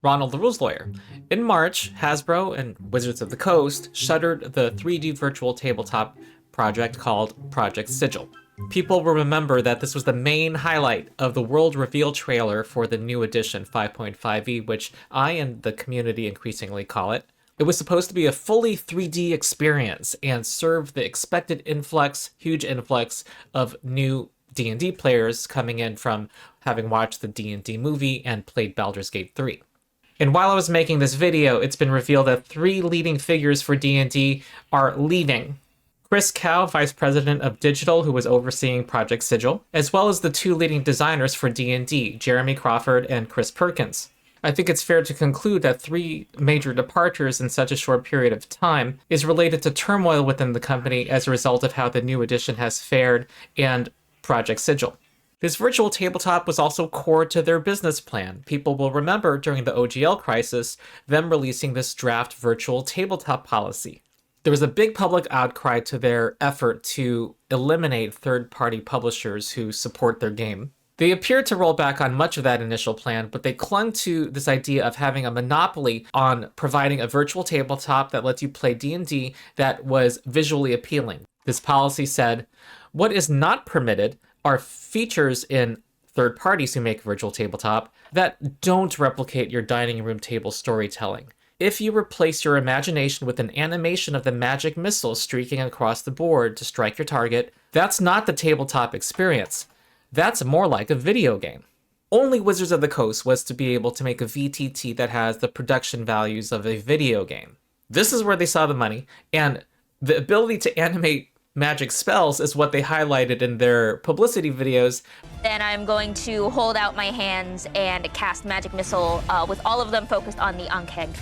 Ronald the Rules Lawyer. In March, Hasbro and Wizards of the Coast shuttered the 3D virtual tabletop project called Project Sigil. People will remember that this was the main highlight of the world reveal trailer for the new edition 5.5e, which I and the community increasingly call it. It was supposed to be a fully 3D experience and serve the expected huge influx of new D&D players coming in from having watched the D&D movie and played Baldur's Gate 3. And while I was making this video, it's been revealed that 3 leading figures for D&D are leaving. Chris Cow, Vice President of Digital, who was overseeing Project Sigil, as well as the 2 leading designers for D&D, Jeremy Crawford and Chris Perkins. I think it's fair to conclude that 3 major departures in such a short period of time is related to turmoil within the company as a result of how the new edition has fared and Project Sigil. This virtual tabletop was also core to their business plan. People will remember during the OGL crisis, them releasing this draft virtual tabletop policy. There was a big public outcry to their effort to eliminate third-party publishers who support their game. They appeared to roll back on much of that initial plan, but they clung to this idea of having a monopoly on providing a virtual tabletop that lets you play D&D that was visually appealing. This policy said, what is not permitted are features in third parties who make virtual tabletop that don't replicate your dining room table storytelling. If you replace your imagination with an animation of the magic missile streaking across the board to strike your target, that's not the tabletop experience. That's more like a video game. Only Wizards of the Coast was to be able to make a VTT that has the production values of a video game. This is where they saw the money, and the ability to animate magic spells is what they highlighted in their publicity videos. Then I'm going to hold out my hands and cast Magic Missile with all of them focused on the Ankh.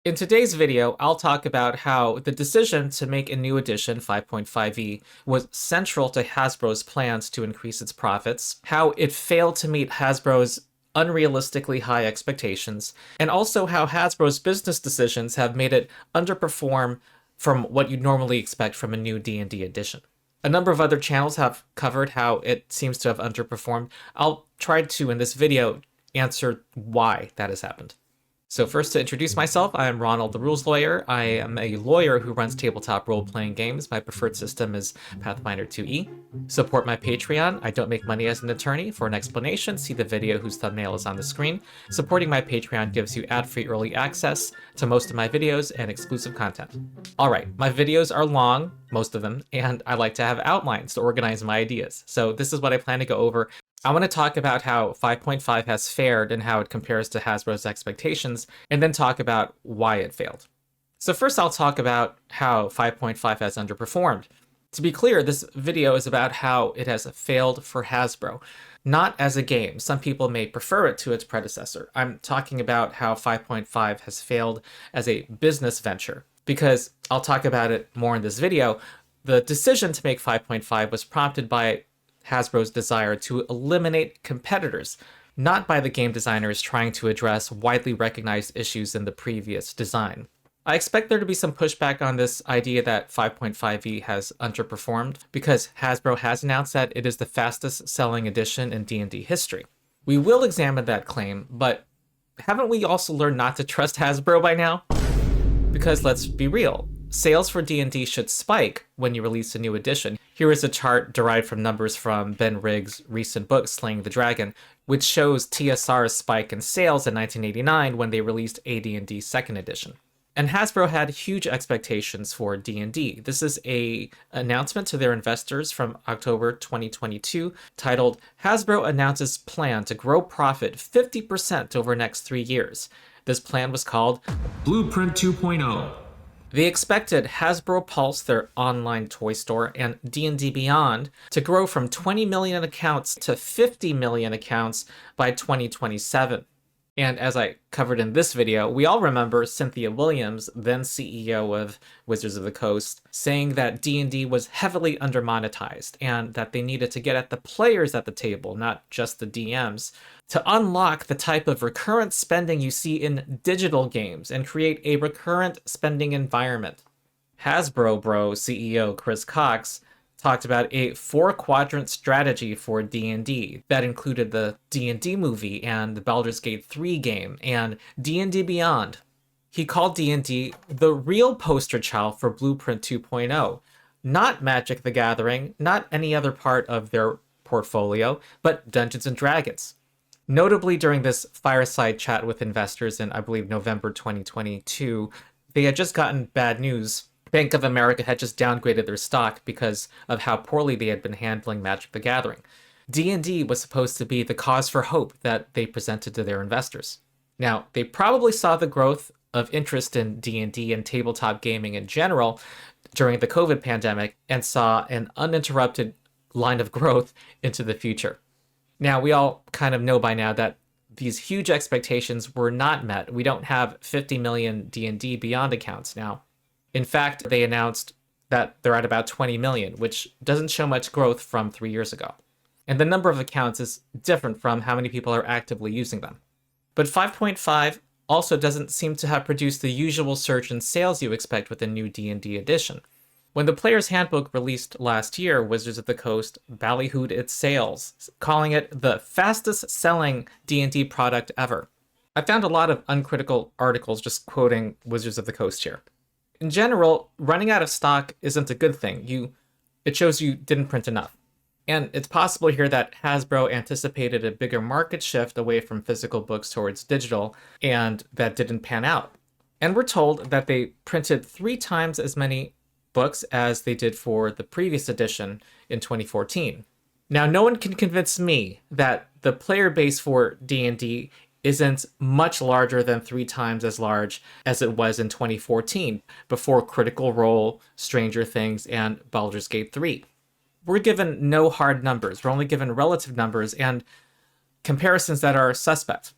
In today's video, I'll talk about how the decision to make a new edition, 5.5e, was central to Hasbro's plans to increase its profits, how it failed to meet Hasbro's unrealistically high expectations, and also how Hasbro's business decisions have made it underperform from what you'd normally expect from a new D&D edition. A number of other channels have covered how it seems to have underperformed. I'll try to, in this video, answer why that has happened. So first, to introduce myself, I am Ronald the Rules Lawyer. I am a lawyer who runs tabletop role-playing games. My preferred system is Pathfinder 2e. Support my Patreon. I don't make money as an attorney. For an explanation, see the video whose thumbnail is on the screen. Supporting my Patreon gives you ad-free early access to most of my videos and exclusive content. Alright, my videos are long, most of them, and I like to have outlines to organize my ideas. So this is what I plan to go over. I want to talk about how 5.5 has fared and how it compares to Hasbro's expectations, and then talk about why it failed. So first I'll talk about how 5.5 has underperformed. To be clear, this video is about how it has failed for Hasbro, not as a game. Some people may prefer it to its predecessor. I'm talking about how 5.5 has failed as a business venture, because I'll talk about it more in this video. The decision to make 5.5 was prompted by Hasbro's desire to eliminate competitors, not by the game designers trying to address widely recognized issues in the previous design. I expect there to be some pushback on this idea that 5.5e has underperformed, because Hasbro has announced that it is the fastest selling edition in D&D history. We will examine that claim, but haven't we also learned not to trust Hasbro by now? Because let's be real, sales for D&D should spike when you release a new edition. Here is a chart derived from numbers from Ben Riggs' recent book, Slaying the Dragon, which shows TSR's spike in sales in 1989 when they released AD&D 2nd edition. And Hasbro had huge expectations for D&D. This is an announcement to their investors from October 2022 titled, Hasbro announces plan to grow profit 50% over the next 3 years. This plan was called Blueprint 2.0. They expected Hasbro Pulse, their online toy store, and D&D Beyond to grow from 20 million accounts to 50 million accounts by 2027. And as I covered in this video, we all remember Cynthia Williams, then CEO of Wizards of the Coast, saying that D&D was heavily undermonetized and that they needed to get at the players at the table, not just the DMs, to unlock the type of recurrent spending you see in digital games and create a recurrent spending environment. Hasbro Bro CEO Chris Cox talked about a 4-quadrant strategy for D&D that included the D&D movie and the Baldur's Gate 3 game and D&D Beyond. He called D&D the real poster child for Blueprint 2.0, not Magic the Gathering, not any other part of their portfolio, but Dungeons and Dragons. Notably, during this fireside chat with investors in, I believe, November 2022, they had just gotten bad news. Bank of America had just downgraded their stock because of how poorly they had been handling Magic the Gathering. D&D was supposed to be the cause for hope that they presented to their investors. Now, they probably saw the growth of interest in D&D and tabletop gaming in general during the COVID pandemic and saw an uninterrupted line of growth into the future. Now, we all kind of know by now that these huge expectations were not met. We don't have 50 million D&D Beyond accounts now. In fact, they announced that they're at about 20 million, which doesn't show much growth from 3 years ago. And the number of accounts is different from how many people are actively using them. But 5.5 also doesn't seem to have produced the usual surge in sales you expect with a new D&D edition. When the Player's Handbook released last year, Wizards of the Coast ballyhooed its sales, calling it the fastest-selling D&D product ever. I found a lot of uncritical articles just quoting Wizards of the Coast here. In general, running out of stock isn't a good thing. It shows you didn't print enough. And it's possible here that Hasbro anticipated a bigger market shift away from physical books towards digital, and that didn't pan out. And we're told that they printed 3 times as many books as they did for the previous edition in 2014. Now, no one can convince me that the player base for D&D isn't much larger than 3 times as large as it was in 2014, before Critical Role, Stranger Things, and Baldur's Gate 3. We're given no hard numbers. We're only given relative numbers and comparisons that are suspect.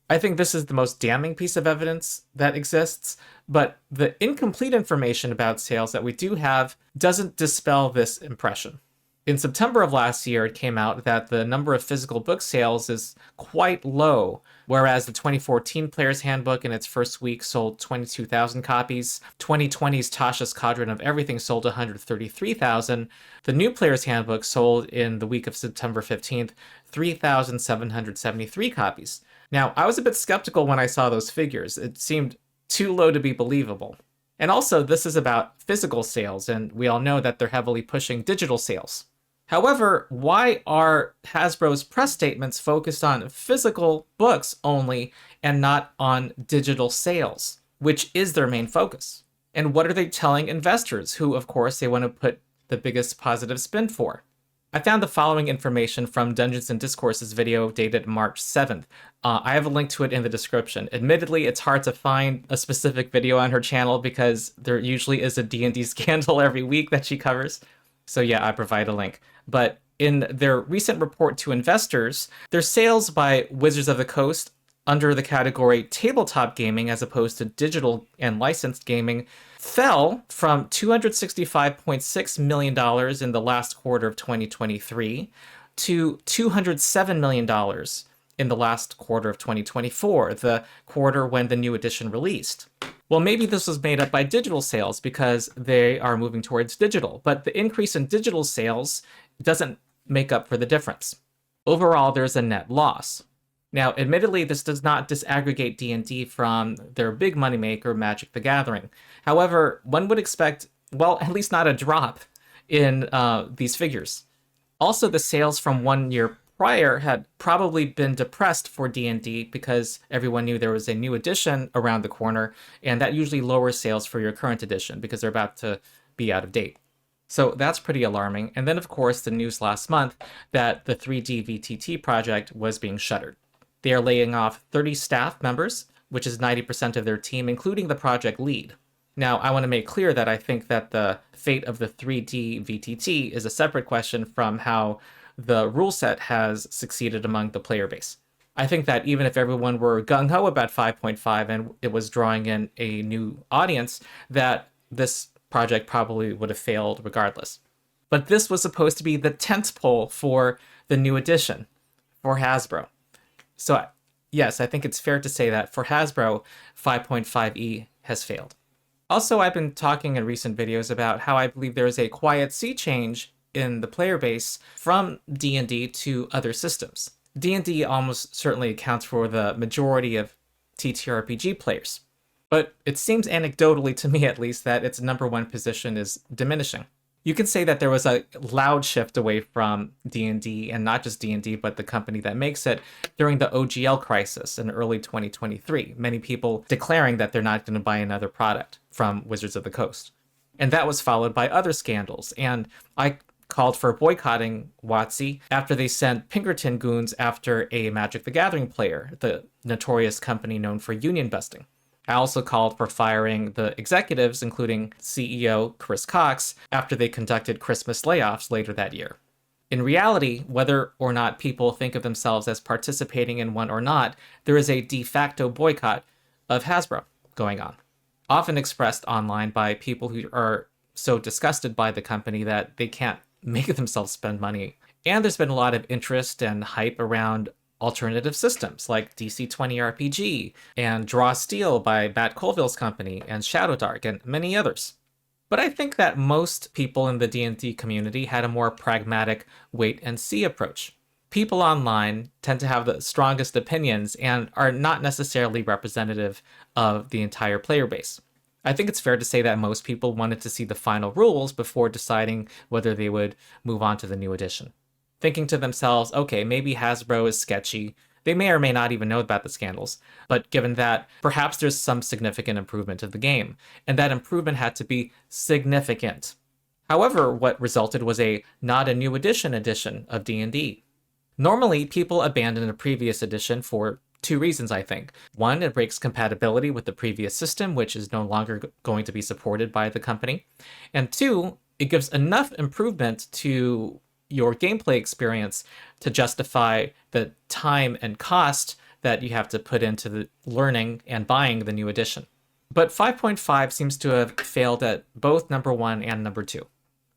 I think this is the most damning piece of evidence that exists, but the incomplete information about sales that we do have doesn't dispel this impression. In September of last year, it came out that the number of physical book sales is quite low, whereas the 2014 Player's Handbook in its first week sold 22,000 copies, 2020's Tasha's Cadron of Everything sold 133,000, the new Player's Handbook sold in the week of September 15th, 3,773 copies. Now, I was a bit skeptical when I saw those figures. It seemed too low to be believable. And also, this is about physical sales, and we all know that they're heavily pushing digital sales. However, why are Hasbro's press statements focused on physical books only and not on digital sales, which is their main focus? And what are they telling investors, who, of course, they want to put the biggest positive spin for? I found the following information from Dungeons & Discourse's video dated March 7th. I have a link to it in the description. Admittedly, it's hard to find a specific video on her channel because there usually is a D&D scandal every week that she covers. So yeah, I provide a link. But in their recent report to investors, their sales by Wizards of the Coast under the category tabletop gaming as opposed to digital and licensed gaming fell from $265.6 million in the last quarter of 2023 to $207 million in the last quarter of 2024, the quarter when the new edition released. Well, maybe this was made up by digital sales because they are moving towards digital, but the increase in digital sales doesn't make up for the difference. Overall, there's a net loss. Now, admittedly, this does not disaggregate D&D from their big moneymaker, Magic the Gathering. However, one would expect, well, at least not a drop in these figures. Also, the sales from 1 year prior had probably been depressed for D&D because everyone knew there was a new edition around the corner, and that usually lowers sales for your current edition because they're about to be out of date. So that's pretty alarming. And then, of course, the news last month that the 3D VTT project was being shuttered. They are laying off 30 staff members, which is 90% of their team, including the project lead. Now, I want to make clear that I think that the fate of the 3D VTT is a separate question from how the rule set has succeeded among the player base. I think that even if everyone were gung-ho about 5.5 and it was drawing in a new audience, that this project probably would have failed regardless. But this was supposed to be the tentpole for the new edition for Hasbro. So yes, I think it's fair to say that for Hasbro, 5.5e has failed. Also, I've been talking in recent videos about how I believe there is a quiet sea change in the player base from D&D to other systems. D&D almost certainly accounts for the majority of TTRPG players, but it seems anecdotally to me at least that its number one position is diminishing. You can say that there was a loud shift away from D&D, and not just D&D, but the company that makes it, during the OGL crisis in early 2023. Many people declaring that they're not going to buy another product from Wizards of the Coast. And that was followed by other scandals, and I called for boycotting WOTC after they sent Pinkerton goons after a Magic the Gathering player, the notorious company known for union busting. I also called for firing the executives, including CEO Chris Cox, after they conducted Christmas layoffs later that year. In reality, whether or not people think of themselves as participating in one or not, there is a de facto boycott of Hasbro going on, often expressed online by people who are so disgusted by the company that they can't make themselves spend money. And there's been a lot of interest and hype around alternative systems like DC-20 RPG and Draw Steel by Matt Colville's company and Shadow Dark and many others. But I think that most people in the D&D community had a more pragmatic wait-and-see approach. People online tend to have the strongest opinions and are not necessarily representative of the entire player base. I think it's fair to say that most people wanted to see the final rules before deciding whether they would move on to the new edition, thinking to themselves, okay, maybe Hasbro is sketchy. They may or may not even know about the scandals, but given that, perhaps there's some significant improvement to the game, and that improvement had to be significant. However, what resulted was a not a new edition of D&D. Normally, people abandon a previous edition for two reasons, I think. One, it breaks compatibility with the previous system, which is no longer going to be supported by the company. And two, it gives enough improvement to your gameplay experience to justify the time and cost that you have to put into the learning and buying the new edition. But 5.5 seems to have failed at both number 1 and number 2.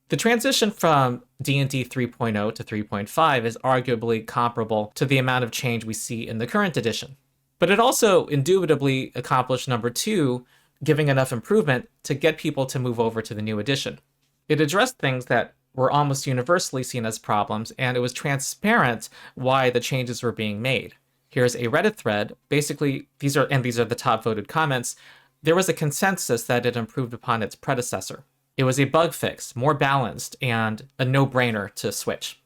The transition from D&D 3.0 to 3.5 is arguably comparable to the amount of change we see in the current edition. But it also indubitably accomplished number 2, giving enough improvement to get people to move over to the new edition. It addressed things that were almost universally seen as problems, and it was transparent why the changes were being made. Here's a Reddit thread. Basically, these are the top voted comments. There was a consensus that it improved upon its predecessor. It was a bug fix, more balanced, and a no-brainer to switch.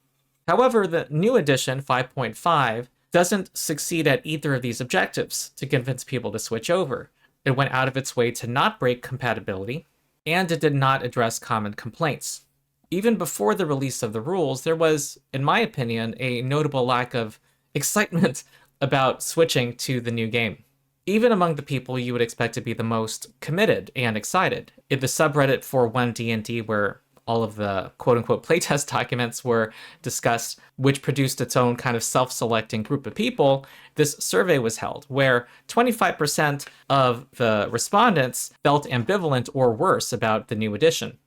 However, the new edition, 5.5, doesn't succeed at either of these objectives to convince people to switch over. It went out of its way to not break compatibility, and it did not address common complaints. Even before the release of the rules, there was, in my opinion, a notable lack of excitement about switching to the new game, even among the people you would expect to be the most committed and excited. In the subreddit for 1D&D, where all of the quote-unquote playtest documents were discussed, which produced its own kind of self-selecting group of people, this survey was held, where 25% of the respondents felt ambivalent or worse about the new edition.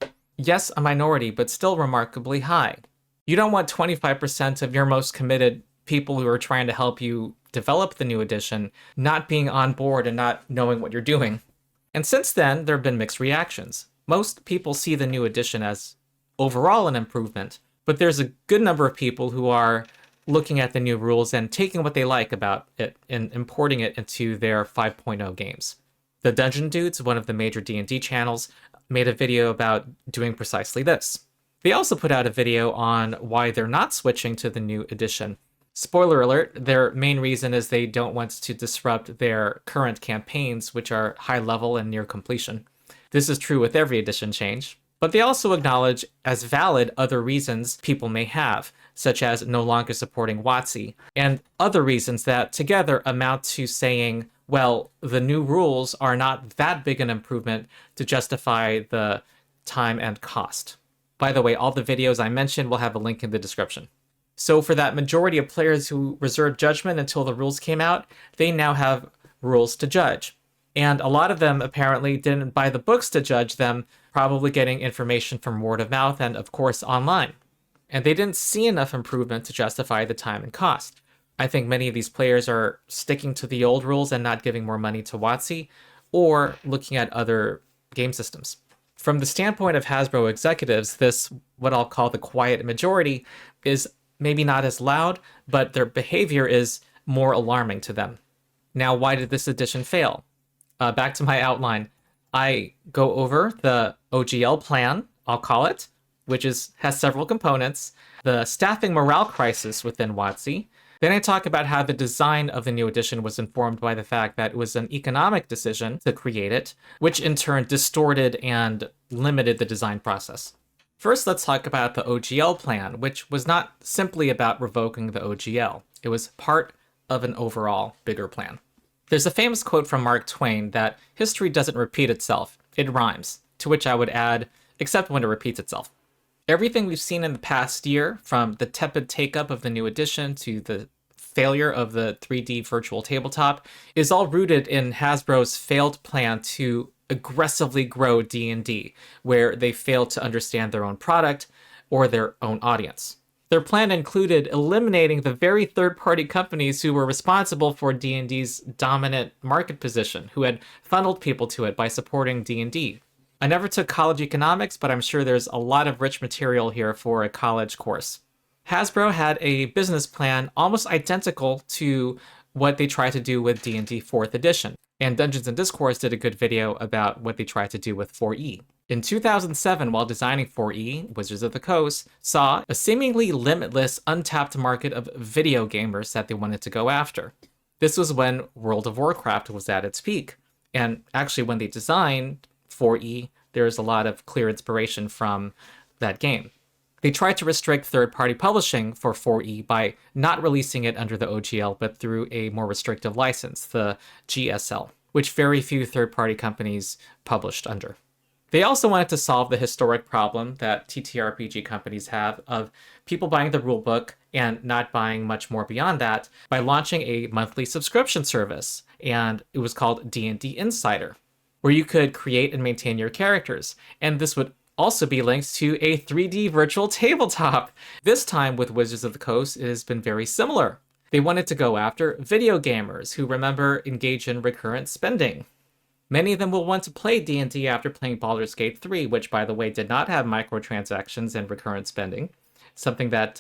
Yes, a minority, but still remarkably high. You don't want 25% of your most committed people who are trying to help you develop the new edition not being on board and not knowing what you're doing. And since then, there have been mixed reactions. Most people see the new edition as overall an improvement, but there's a good number of people who are looking at the new rules and taking what they like about it and importing it into their 5.0 games. The Dungeon Dudes, one of the major D&D channels, made a video about doing precisely this. They also put out a video on why they're not switching to the new edition. Spoiler alert, their main reason is they don't want to disrupt their current campaigns, which are high level and near completion. This is true with every edition change. But they also acknowledge as valid other reasons people may have, such as no longer supporting WOTC, and other reasons that together amount to saying, well, the new rules are not that big an improvement to justify the time and cost. By the way, all the videos I mentioned will have a link in the description. So for that majority of players who reserved judgment until the rules came out, they now have rules to judge. And a lot of them apparently didn't buy the books to judge them, probably getting information from word of mouth and, of course, online. And they didn't see enough improvement to justify the time and cost. I think many of these players are sticking to the old rules and not giving more money to WOTC, or looking at other game systems. From the standpoint of Hasbro executives, this, what I'll call the quiet majority, is maybe not as loud, but their behavior is more alarming to them. Now, why did this edition fail? Back to my outline. I go over the OGL plan, I'll call it, which has several components, the staffing morale crisis within WOTC. Then I talk about how the design of the new edition was informed by the fact that it was an economic decision to create it, which in turn distorted and limited the design process. First, let's talk about the OGL plan, which was not simply about revoking the OGL. It was part of an overall bigger plan. There's a famous quote from Mark Twain that history doesn't repeat itself, it rhymes, to which I would add, except when it repeats itself. Everything we've seen in the past year, from the tepid take-up of the new edition to the failure of the 3D virtual tabletop, is all rooted in Hasbro's failed plan to aggressively grow D&D, where they failed to understand their own product or their own audience. Their plan included eliminating the very third-party companies who were responsible for D&D's dominant market position, who had funneled people to it by supporting D&D. I never took college economics, but I'm sure there's a lot of rich material here for a college course. Hasbro had a business plan almost identical to what they tried to do with D&D 4th edition, and Dungeons & Discourse did a good video about what they tried to do with 4E. In 2007, while designing 4E, Wizards of the Coast saw a seemingly limitless, untapped market of video gamers that they wanted to go after. This was when World of Warcraft was at its peak, and actually when they designed 4E, there's a lot of clear inspiration from that game. They tried to restrict third-party publishing for 4E by not releasing it under the OGL, but through a more restrictive license, the GSL, which very few third-party companies published under. They also wanted to solve the historic problem that TTRPG companies have of people buying the rulebook and not buying much more beyond that by launching a monthly subscription service, and it was called D&D Insider, where you could create and maintain your characters, and this would also be linked to a 3D virtual tabletop. This time with Wizards of the Coast, it has been very similar. They wanted to go after video gamers who, remember, engage in recurrent spending. Many of them will want to play D&D after playing Baldur's Gate 3, which, by the way, did not have microtransactions and recurrent spending, something that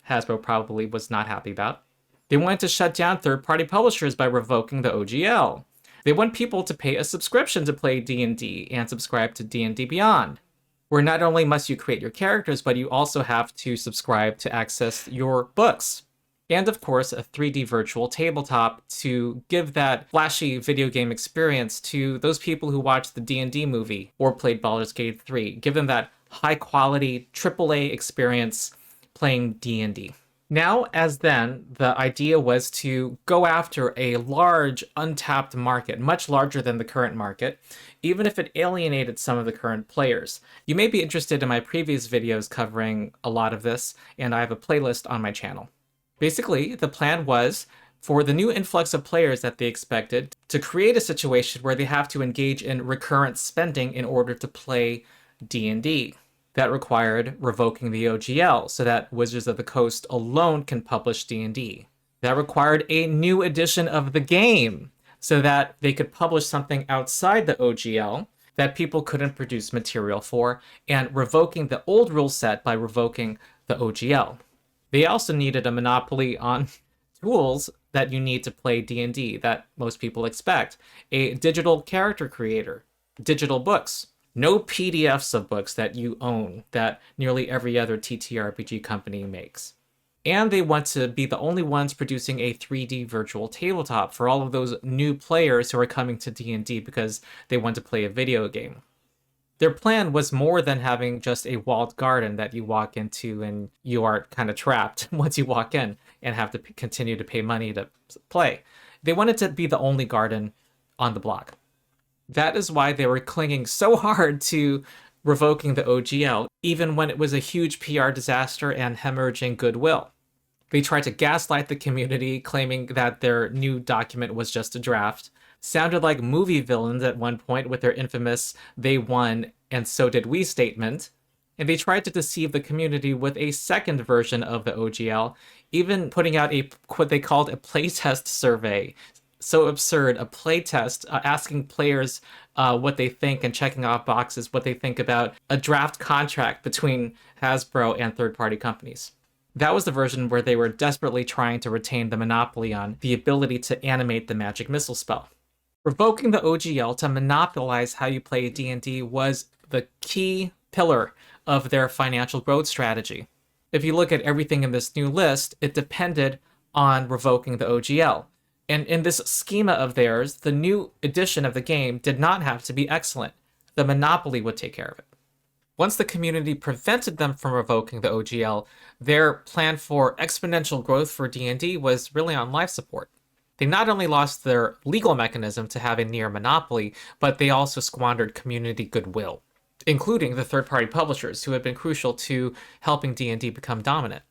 Hasbro probably was not happy about. They wanted to shut down third-party publishers by revoking the OGL. They want people to pay a subscription to play D&D and subscribe to D&D Beyond, where not only must you create your characters, but you also have to subscribe to access your books. And of course, a 3D virtual tabletop to give that flashy video game experience to those people who watched the D&D movie or played Baldur's Gate 3. Give them that high-quality AAA experience playing D&D. Now, as then, the idea was to go after a large, untapped market, much larger than the current market, even if it alienated some of the current players. You may be interested in my previous videos covering a lot of this, and I have a playlist on my channel. Basically, the plan was for the new influx of players that they expected to create a situation where they have to engage in recurrent spending in order to play D&D. That required revoking the OGL so that Wizards of the Coast alone can publish D&D. That required a new edition of the game so that they could publish something outside the OGL that people couldn't produce material for, and revoking the old rule set by revoking the OGL. They also needed a monopoly on tools that you need to play D&D that most people expect. A digital character creator, digital books, no PDFs of books that you own that nearly every other TTRPG company makes. And they want to be the only ones producing a 3D virtual tabletop for all of those new players who are coming to D&D because they want to play a video game. Their plan was more than having just a walled garden that you walk into and you are kind of trapped once you walk in and have to continue to pay money to play. They wanted to be the only garden on the block. That is why they were clinging so hard to revoking the OGL, even when it was a huge PR disaster and hemorrhaging goodwill. They tried to gaslight the community, claiming that their new document was just a draft. Sounded like movie villains at one point with their infamous "they won and so did we" statement. And they tried to deceive the community with a second version of the OGL, even putting out what they called a playtest survey, so absurd, a playtest asking players what they think and checking off boxes, what they think about a draft contract between Hasbro and third-party companies. That was the version where they were desperately trying to retain the monopoly on the ability to animate the magic missile spell. Revoking the OGL to monopolize how you play D&D was the key pillar of their financial growth strategy. If you look at everything in this new list, it depended on revoking the OGL. And in this schema of theirs, the new edition of the game did not have to be excellent. The monopoly would take care of it. Once the community prevented them from revoking the OGL, their plan for exponential growth for D&D was really on life support. They not only lost their legal mechanism to have a near monopoly, but they also squandered community goodwill, including the third-party publishers who had been crucial to helping D&D become dominant.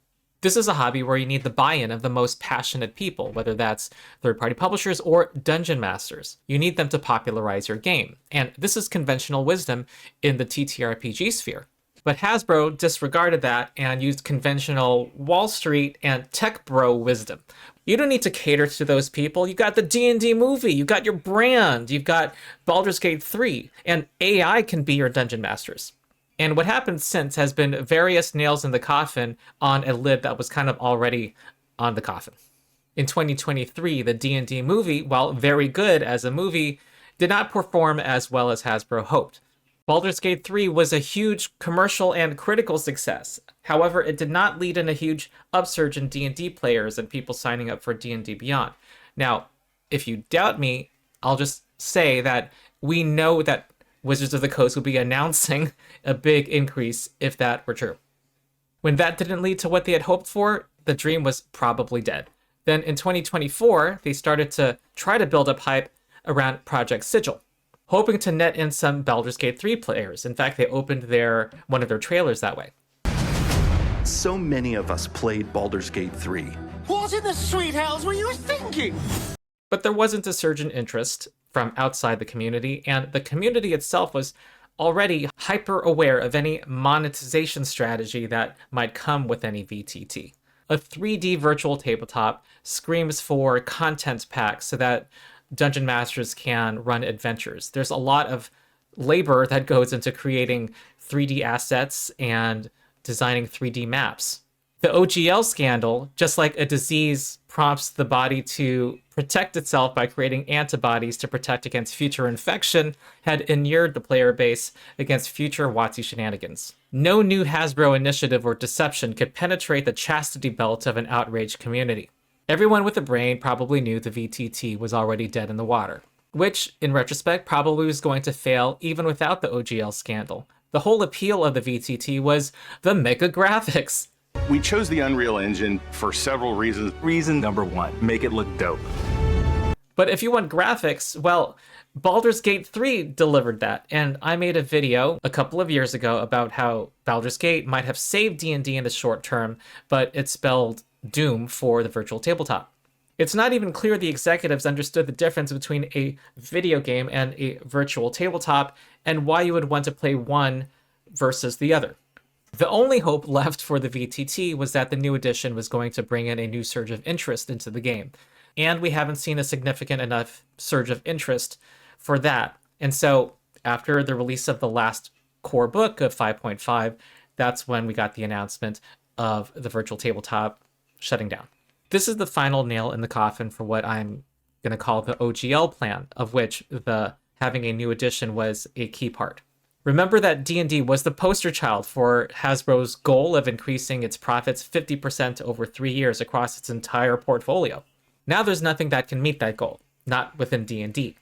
This is a hobby where you need the buy-in of the most passionate people, whether that's third-party publishers or dungeon masters. You need them to popularize your game, and this is conventional wisdom in the TTRPG sphere. But Hasbro disregarded that and used conventional Wall Street and tech bro wisdom. You don't need to cater to those people. You got the D&D movie, you got your brand, you've got Baldur's Gate 3, and AI can be your dungeon masters. And what happened since has been various nails in the coffin on a lid that was kind of already on the coffin. In 2023, the D&D movie, while very good as a movie, did not perform as well as Hasbro hoped. Baldur's Gate 3 was a huge commercial and critical success. However, it did not lead in a huge upsurge in D&D players and people signing up for D&D Beyond. Now, if you doubt me, I'll just say that we know that Wizards of the Coast will be announcing a big increase if that were true. When that didn't lead to what they had hoped for, the dream was probably dead. Then in 2024, they started to try to build up hype around Project Sigil, hoping to net in some Baldur's Gate 3 players. In fact, they opened one of their trailers that way. So many of us played Baldur's Gate 3. What in the sweet hells were you thinking? But there wasn't a surge in interest from outside the community, and the community itself was already hyper aware of any monetization strategy that might come with any VTT. A 3D virtual tabletop screams for content packs so that dungeon masters can run adventures. There's a lot of labor that goes into creating 3D assets and designing 3D maps. The OGL scandal, just like a disease prompts the body to protect itself by creating antibodies to protect against future infection, had inured the player base against future WOTC shenanigans. No new Hasbro initiative or deception could penetrate the chastity belt of an outraged community. Everyone with a brain probably knew the VTT was already dead in the water, which, in retrospect, probably was going to fail even without the OGL scandal. The whole appeal of the VTT was the mega graphics. We chose the Unreal Engine for several reasons. Reason number one, make it look dope. But if you want graphics, well, Baldur's Gate 3 delivered that, and I made a video a couple of years ago about how Baldur's Gate might have saved D&D in the short term, but it spelled doom for the virtual tabletop. It's not even clear the executives understood the difference between a video game and a virtual tabletop, and why you would want to play one versus the other. The only hope left for the VTT was that the new edition was going to bring in a new surge of interest into the game. And we haven't seen a significant enough surge of interest for that. And so after the release of the last core book of 5.5, that's when we got the announcement of the virtual tabletop shutting down. This is the final nail in the coffin for what I'm going to call the OGL plan, of which the having a new edition was a key part. Remember that D&D was the poster child for Hasbro's goal of increasing its profits 50% over 3 years across its entire portfolio. Now there's nothing that can meet that goal, not within D&D.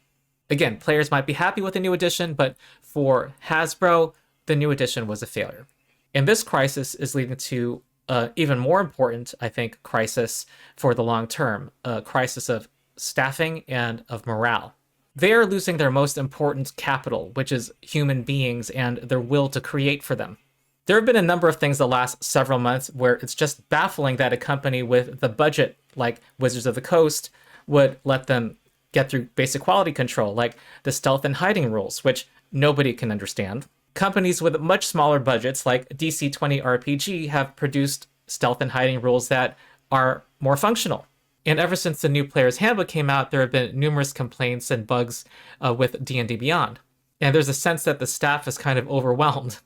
Again, players might be happy with the new edition, but for Hasbro, the new edition was a failure. And this crisis is leading to even more important, I think, crisis for the long term, a crisis of staffing and of morale. They are losing their most important capital, which is human beings and their will to create for them. There have been a number of things the last several months where it's just baffling that a company with the budget like Wizards of the Coast would let them get through basic quality control, like the stealth and hiding rules, which nobody can understand. Companies with much smaller budgets like DC-20 RPG have produced stealth and hiding rules that are more functional. And ever since the new player's handbook came out, there have been numerous complaints and bugs with D&D Beyond. And there's a sense that the staff is kind of overwhelmed.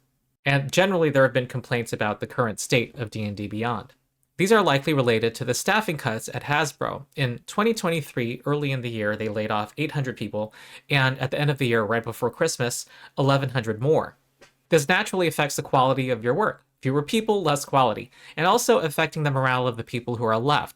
And generally, there have been complaints about the current state of D&D Beyond. These are likely related to the staffing cuts at Hasbro. In 2023, early in the year, they laid off 800 people, and at the end of the year, right before Christmas, 1,100 more. This naturally affects the quality of your work. Fewer people, less quality, and also affecting the morale of the people who are left.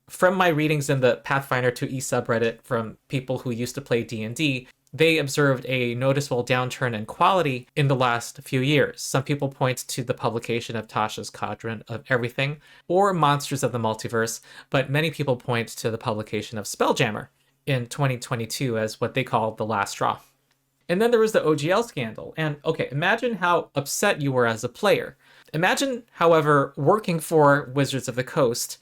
From my readings in the Pathfinder 2e subreddit from people who used to play D&D, they observed a noticeable downturn in quality in the last few years. Some people point to the publication of Tasha's Quadrant of Everything or Monsters of the Multiverse, but many people point to the publication of Spelljammer in 2022 as what they call the last straw. And then there was the OGL scandal. And okay, imagine how upset you were as a player. Imagine, however, working for Wizards of the Coast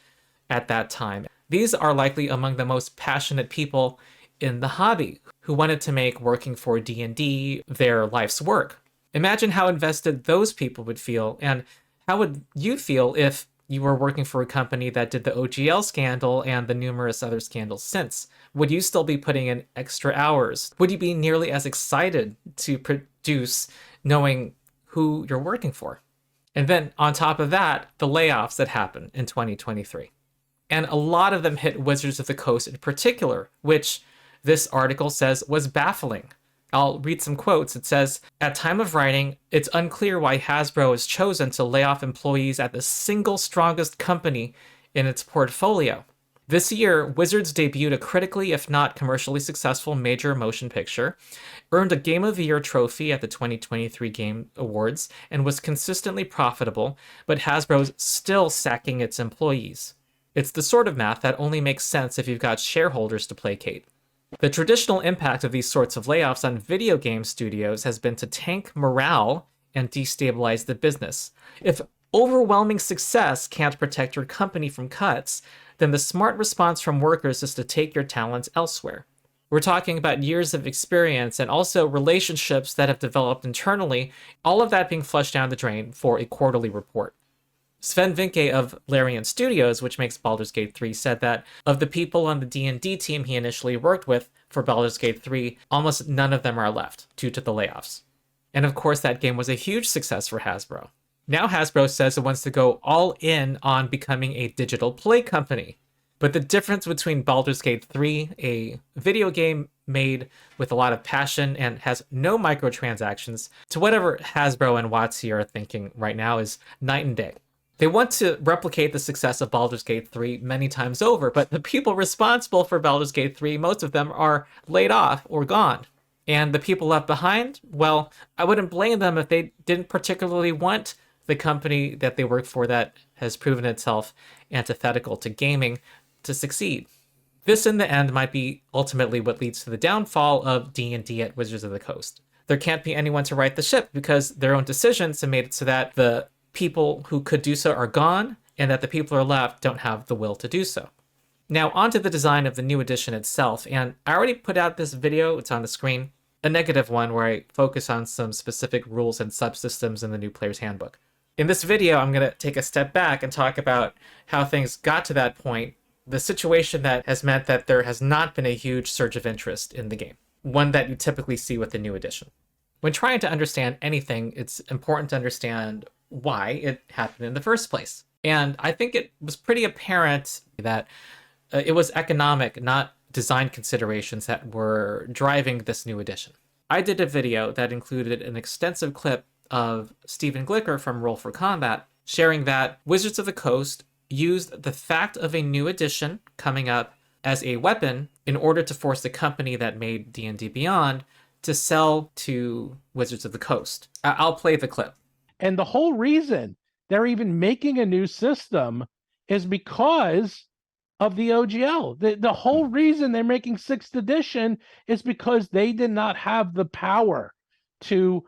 at that time. These are likely among the most passionate people in the hobby who wanted to make working for D&D their life's work. Imagine how invested those people would feel, and how would you feel if you were working for a company that did the OGL scandal and the numerous other scandals since? Would you still be putting in extra hours? Would you be nearly as excited to produce knowing who you're working for? And then on top of that, the layoffs that happened in 2023. And a lot of them hit Wizards of the Coast in particular, which this article says was baffling. I'll read some quotes. It says, at time of writing, it's unclear why Hasbro has chosen to lay off employees at the single strongest company in its portfolio. This year, Wizards debuted a critically, if not commercially successful major motion picture, earned a Game of the Year trophy at the 2023 Game Awards, and was consistently profitable, but Hasbro's still sacking its employees. It's the sort of math that only makes sense if you've got shareholders to placate. The traditional impact of these sorts of layoffs on video game studios has been to tank morale and destabilize the business. If overwhelming success can't protect your company from cuts, then the smart response from workers is to take your talents elsewhere. We're talking about years of experience and also relationships that have developed internally, all of that being flushed down the drain for a quarterly report. Sven Vincke of Lair Studios, which makes Baldur's Gate 3, said that of the people on the D&D team he initially worked with for Baldur's Gate 3, almost none of them are left due to the layoffs. And of course, that game was a huge success for Hasbro. Now Hasbro says it wants to go all in on becoming a digital play company. But the difference between Baldur's Gate 3, a video game made with a lot of passion and has no microtransactions, to whatever Hasbro and WOTC are thinking right now is night and day. They want to replicate the success of Baldur's Gate 3 many times over, but the people responsible for Baldur's Gate 3, most of them are laid off or gone. And the people left behind, well, I wouldn't blame them if they didn't particularly want the company that they work for that has proven itself antithetical to gaming to succeed. This, in the end, might be ultimately what leads to the downfall of D&D at Wizards of the Coast. There can't be anyone to right the ship because their own decisions have made it so that the people who could do so are gone, and that the people who are left don't have the will to do so. Now, onto the design of the new edition itself, and I already put out this video, it's on the screen, a negative one where I focus on some specific rules and subsystems in the new player's handbook. In this video, I'm going to take a step back and talk about how things got to that point, the situation that has meant that there has not been a huge surge of interest in the game, one that you typically see with the new edition. When trying to understand anything, it's important to understand why it happened in the first place. And I think it was pretty apparent that it was economic, not design considerations that were driving this new edition. I did a video that included an extensive clip of Stephen Glicker from Roll for Combat sharing that Wizards of the Coast used the fact of a new edition coming up as a weapon in order to force the company that made D&D Beyond to sell to Wizards of the Coast. I'll play the clip. And the whole reason they're even making a new system is because of the OGL. The whole reason they're making 6th edition is because they did not have the power to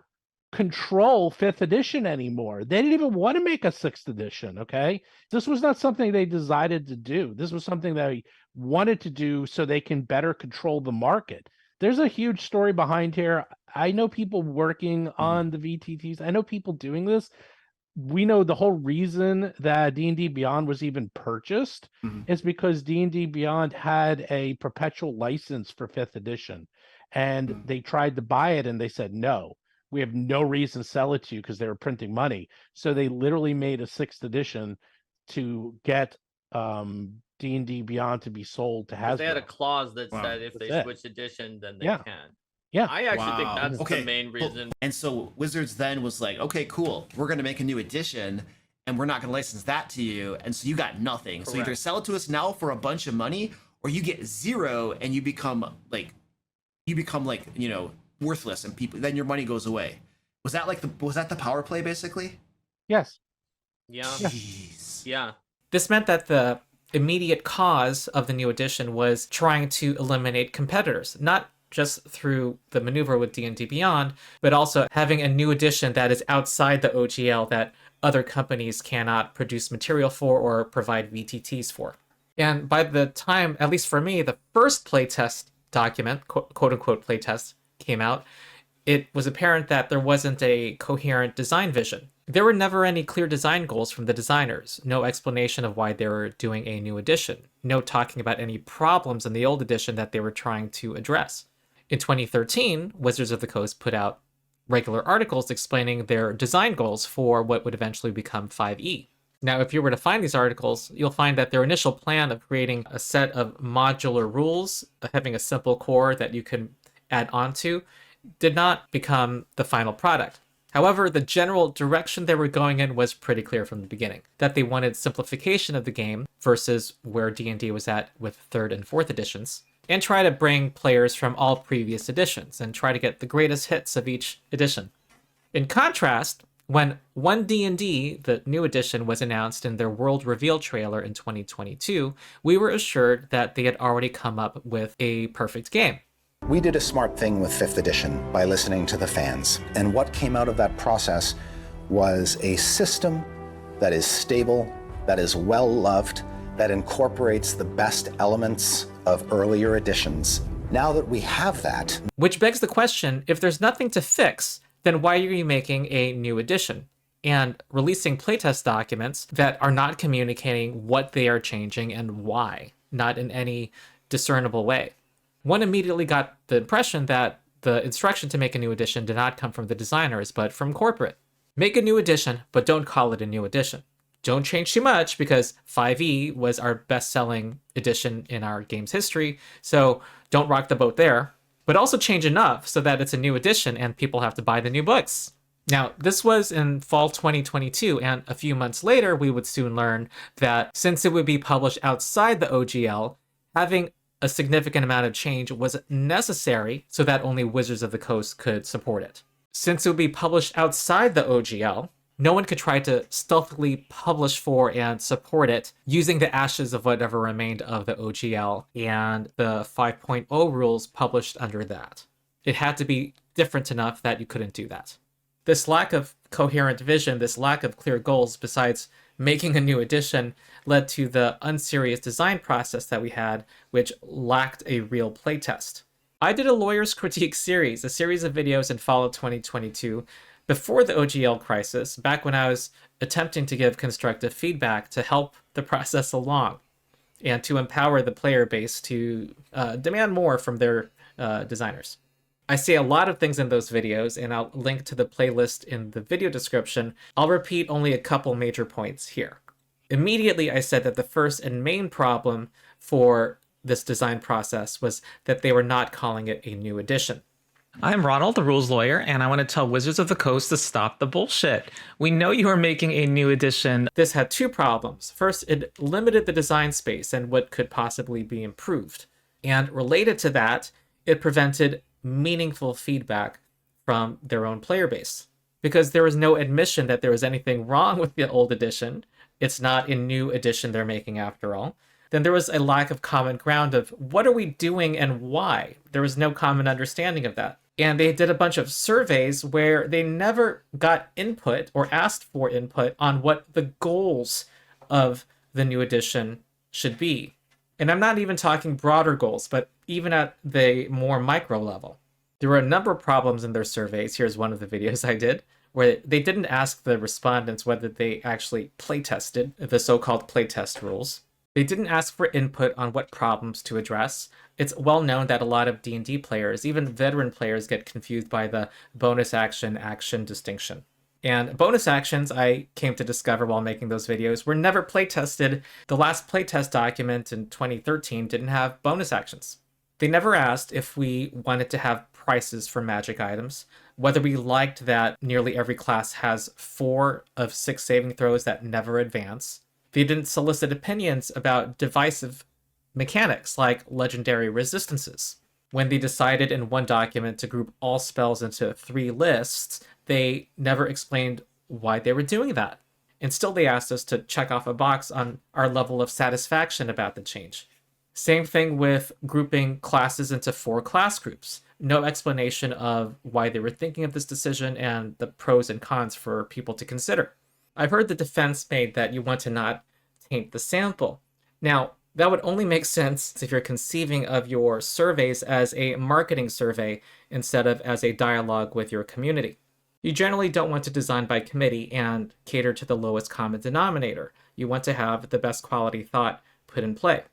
control 5th edition anymore. They didn't even want to make a 6th edition, okay? This was not something they decided to do. This was something they wanted to do so they can better control the market. There's a huge story behind here. I know people working on the VTTs. I know people doing this. we know the whole reason that D&D Beyond was even purchased is because D&D Beyond had a perpetual license for 5th edition, and they tried to buy it and they said no, we have no reason to sell it to you, because they were printing money. So they literally made a 6th edition to get D&D Beyond to be sold to Hasbro. They had a clause that said if That's they it. switch edition, then they Yeah. can. Yeah. I actually think Wow. that's Okay. the main reason. And so Wizards then was like, okay, cool, we're going to make a new edition and we're not going to license that to you. And so you got nothing. So either Correct. sell it to us now for a bunch of money, or you get 0 and you become like, you know, worthless, and people, then your money goes away. Was that the power play basically? Yes. Yeah. Jeez. Yeah. This meant that the immediate cause of the new edition was trying to eliminate competitors, not just through the maneuver with D&D Beyond, but also having a new edition that is outside the OGL that other companies cannot produce material for or provide VTTs for. And by the time, at least for me, the first playtest document, quote-unquote playtest, came out, it was apparent that there wasn't a coherent design vision. There were never any clear design goals from the designers, no explanation of why they were doing a new edition, no talking about any problems in the old edition that they were trying to address. In 2013, Wizards of the Coast put out regular articles explaining their design goals for what would eventually become 5e. Now, if you were to find these articles, you'll find that their initial plan of creating a set of modular rules, having a simple core that you can add onto, did not become the final product. However, the general direction they were going in was pretty clear from the beginning, that they wanted simplification of the game versus where D&D was at with 3rd and 4th editions, and try to bring players from all previous editions and try to get the greatest hits of each edition. In contrast, when 1D&D, the new edition, was announced in their world reveal trailer in 2022, we were assured that they had already come up with a perfect game. We did a smart thing with 5th edition by listening to the fans. And what came out of that process was a system that is stable, that is well loved, that incorporates the best elements of earlier editions. Now that we have that... Which begs the question, if there's nothing to fix, then why are you making a new edition and releasing playtest documents that are not communicating what they are changing and why, not in any discernible way? One immediately got the impression that the instruction to make a new edition did not come from the designers, but from corporate. Make a new edition, but don't call it a new edition. Don't change too much, because 5e was our best-selling edition in our game's history, so don't rock the boat there. But also change enough so that it's a new edition and people have to buy the new books. Now, this was in fall 2022, and a few months later, we would soon learn that since it would be published outside the OGL, having a significant amount of change was necessary so that only Wizards of the Coast could support it. Since it would be published outside the OGL, no one could try to stealthily publish for and support it using the ashes of whatever remained of the OGL and the 5.0 rules published under that. It had to be different enough that you couldn't do that. This lack of coherent vision, this lack of clear goals, besides making a new edition, led to the Unserious design process that we had, which lacked a real playtest. I did a Lawyer's Critique series, a series of videos in fall of 2022, before the OGL crisis, back when I was attempting to give constructive feedback to help the process along and to empower the player base to demand more from their designers. I say a lot of things in those videos, and I'll link to the playlist in the video description. I'll repeat only a couple major points here. Immediately, I said that the first and main problem for this design process was that they were not calling it a new edition. I'm Ronald, the rules lawyer, and I want to tell Wizards of the Coast to stop the bullshit. We know you are making a new edition. This had two problems. First, it limited the design space and what could possibly be improved. And related to that, it prevented meaningful feedback from their own player base. Because there was no admission that there was anything wrong with the old edition, it's not a new edition they're making after all, then there was a lack of common ground of what are we doing and why. There was no common understanding of that. And they did a bunch of surveys where they never got input or asked for input on what the goals of the new edition should be. And I'm not even talking broader goals, but even at the more micro level. There were a number of problems in their surveys. Here's one of the videos I did, where they didn't ask the respondents whether they actually playtested the so-called playtest rules. They didn't ask for input on what problems to address. It's well known that a lot of D&D players, even veteran players, get confused by the bonus action distinction. And bonus actions, I came to discover while making those videos, were never playtested. The last playtest document in 2013 didn't have bonus actions. They never asked if we wanted to have prices for magic items, whether we liked that nearly every class has 4 of 6 saving throws that never advance. They didn't solicit opinions about divisive mechanics like legendary resistances. When they decided in one document to group all spells into 3 lists, they never explained why they were doing that. And still they asked us to check off a box on our level of satisfaction about the change. Same thing with grouping classes into 4 class groups. No explanation of why they were thinking of this decision and the pros and cons for people to consider. I've heard the defense made that you want to not taint the sample. Now, that would only make sense if you're conceiving of your surveys as a marketing survey instead of as a dialogue with your community. You generally don't want to design by committee and cater to the lowest common denominator. You want to have the best quality thought put in play.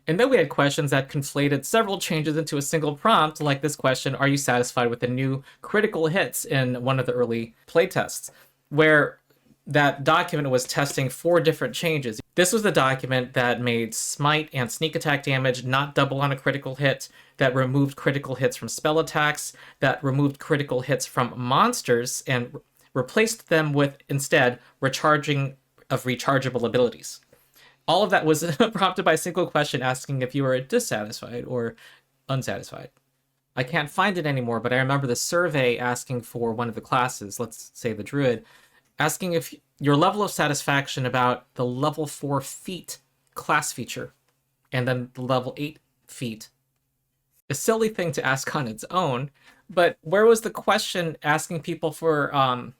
And then we had questions that conflated several changes into a single prompt, like this question, are you satisfied with the new critical hits in one of the early playtests, where that document was testing 4 different changes. This was the document that made smite and sneak attack damage not double on a critical hit, that removed critical hits from spell attacks, that removed critical hits from monsters, and replaced them with, instead, recharging of rechargeable abilities. All of that was prompted by a single question asking if you were dissatisfied or unsatisfied. I can't find it anymore, but I remember the survey asking for one of the classes, let's say the druid, asking if your level of satisfaction about the level 4 feat class feature, and then the level 8 feat. A silly thing to ask on its own, but where was the question asking people for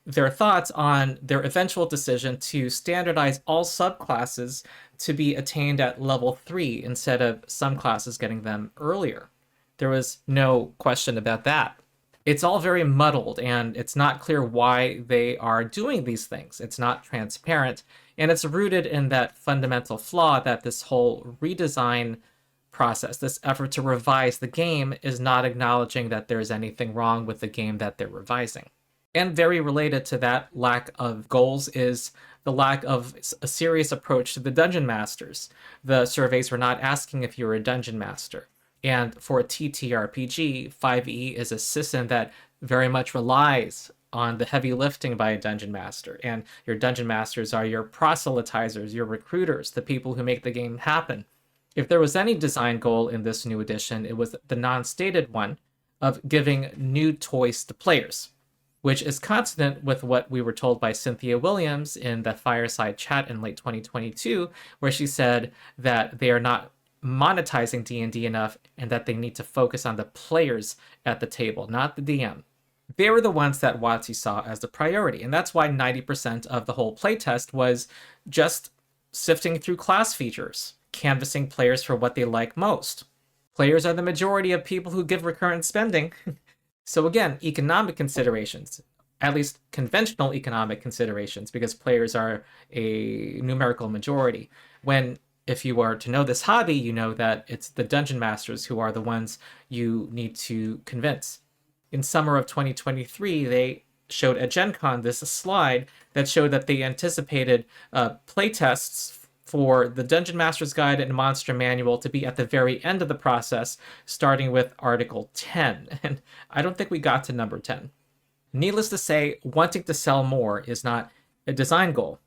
their thoughts on their eventual decision to standardize all subclasses to be attained at level 3 instead of some classes getting them earlier? There was no question about that. It's all very muddled, and it's not clear why they are doing these things. It's not transparent, and it's rooted in that fundamental flaw that this whole redesign process, this effort to revise the game, is not acknowledging that there's anything wrong with the game that they're revising. And very related to that lack of goals is the lack of a serious approach to the dungeon masters. The surveys were not asking if you were a dungeon master. And for a TTRPG, 5e is a system that very much relies on the heavy lifting by a dungeon master. And your dungeon masters are your proselytizers, your recruiters, the people who make the game happen. If there was any design goal in this new edition, it was the non-stated one of giving new toys to players, which is consonant with what we were told by Cynthia Williams in the Fireside Chat in late 2022, where she said that they are not monetizing D&D enough and that they need to focus on the players at the table, not the DM. They were the ones that WOTC saw as the priority, and that's why 90% of the whole playtest was just sifting through class features, canvassing players for what they like most. Players are the majority of people who give recurrent spending. So again, economic considerations, at least conventional economic considerations, because players are a numerical majority. When, if you are to know this hobby, you know that it's the dungeon masters who are the ones you need to convince. In summer of 2023, they showed at Gen Con this slide that showed that they anticipated playtests for the Dungeon Master's Guide and Monster Manual to be at the very end of the process, starting with Article 10. And I don't think we got to number 10. Needless to say, wanting to sell more is not a design goal.